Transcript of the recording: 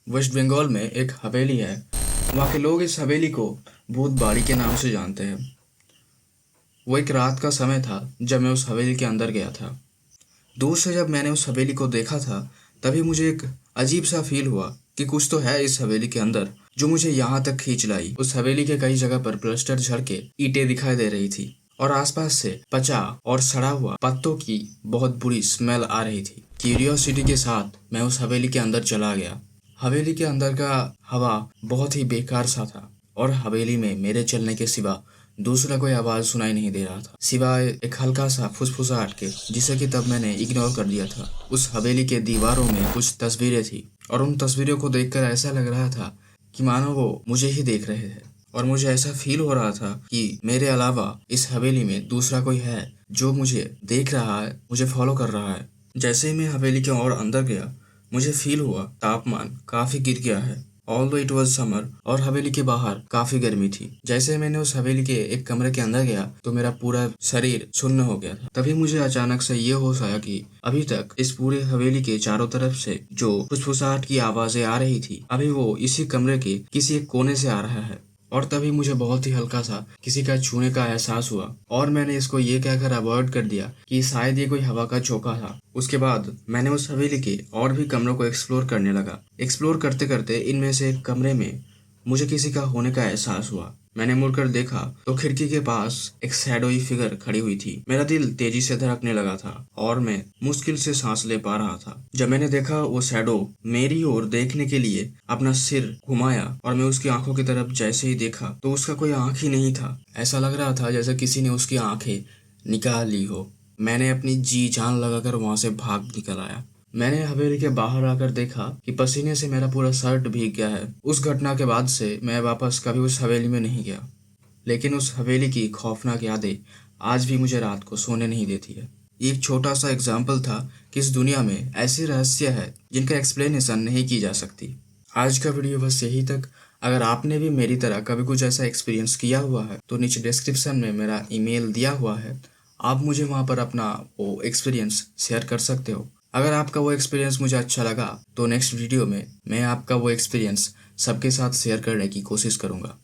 Waste Bengal में एक हवेली है। वहाँ के लोग इस हवेली को भूत बाड़ी के नाम से जानते हैं। वो एक रात का समय था जब मैं उस हवेली के अंदर गया था। दूर से जब मैंने उस हवेली को देखा था तभी मुझे एक अजीब सा फील हुआ कि कुछ तो है इस हवेली के अंदर जो मुझे यहाँ तक खींच लाई। उस हवेली के कई जगह पर प्लास्टर झड़ के ईंटें दिखाई दे रही थी और आसपास से पचा और सड़ा हुआ पत्तों की बहुत बुरी स्मेल आ रही थी। क्यूरियोसिटी के साथ मैं उस हवेली के अंदर चला गया। हवेली के अंदर का हवा बहुत ही बेकार सा था और हवेली में मेरे चलने के सिवा दूसरा कोई आवाज सुनाई नहीं दे रहा था, सिवाय एक हल्का सा फुसफुसाहट के, जिसे कि तब मैंने इग्नोर कर दिया था। उस हवेली के दीवारों में कुछ तस्वीरें थी और उन तस्वीरों को देखकर ऐसा लग रहा था कि मानो वो मुझे ही देख रहे थे और मुझे ऐसा फील हो रहा था कि मेरे अलावा इस हवेली में दूसरा कोई है जो मुझे देख रहा है, मुझे फॉलो कर रहा है। जैसे ही मैं हवेली के और अंदर गया मुझे फील हुआ तापमान काफी गिर गया है। ऑल्दो इट वॉज समर और हवेली के बाहर काफी गर्मी थी। जैसे ही मैंने उस हवेली के एक कमरे के अंदर गया तो मेरा पूरा शरीर सुन्न हो गया था। तभी मुझे अचानक से ये होश आया कि अभी तक इस पूरे हवेली के चारों तरफ से जो फुसफुसाहट की आवाजें आ रही थी अभी वो इसी कमरे के किसी एक कोने से आ रहा है। और तभी मुझे बहुत ही हल्का सा किसी का छूने का एहसास हुआ और मैंने इसको ये कहकर अवॉइड कर दिया कि शायद ये कोई हवा का झोंका था। उसके बाद मैंने उस हवेली के और भी कमरों को एक्सप्लोर करने लगा। एक्सप्लोर करते करते इनमें से एक कमरे में मुझे किसी का होने का एहसास हुआ। मैंने मुड़कर देखा तो खिड़की के पास एक शैडोई फिगर खड़ी हुई थी। मेरा दिल तेजी से धड़कने लगा था और मैं मुश्किल से सांस ले पा रहा था। जब मैंने देखा वो शैडो मेरी ओर देखने के लिए अपना सिर घुमाया और मैं उसकी आंखों की तरफ जैसे ही देखा तो उसका कोई आंख ही नहीं था। ऐसा लग रहा था जैसे किसी ने उसकी आंखें निकाल ली हो। मैंने अपनी जी जान लगाकर वहां से भाग निकल आया। मैंने हवेली के बाहर आकर देखा कि पसीने से मेरा पूरा शर्ट भीग गया है। उस घटना के बाद से मैं वापस कभी उस हवेली में नहीं गया, लेकिन उस हवेली की खौफनाक यादें आज भी मुझे रात को सोने नहीं देती है। ये एक छोटा सा एग्जाम्पल था कि इस दुनिया में ऐसे रहस्य है जिनका एक्सप्लेनेशन नहीं की जा सकती। आज का वीडियो बस यही तक। अगर आपने भी मेरी तरह कभी कुछ ऐसा एक्सपीरियंस किया हुआ है तो नीचे डिस्क्रिप्शन में मेरा ईमेल दिया हुआ है, आप मुझे वहाँ पर अपना वो एक्सपीरियंस शेयर कर सकते हो। अगर आपका वो एक्सपीरियंस मुझे अच्छा लगा तो नेक्स्ट वीडियो में मैं आपका वो एक्सपीरियंस सबके साथ शेयर करने की कोशिश करूँगा।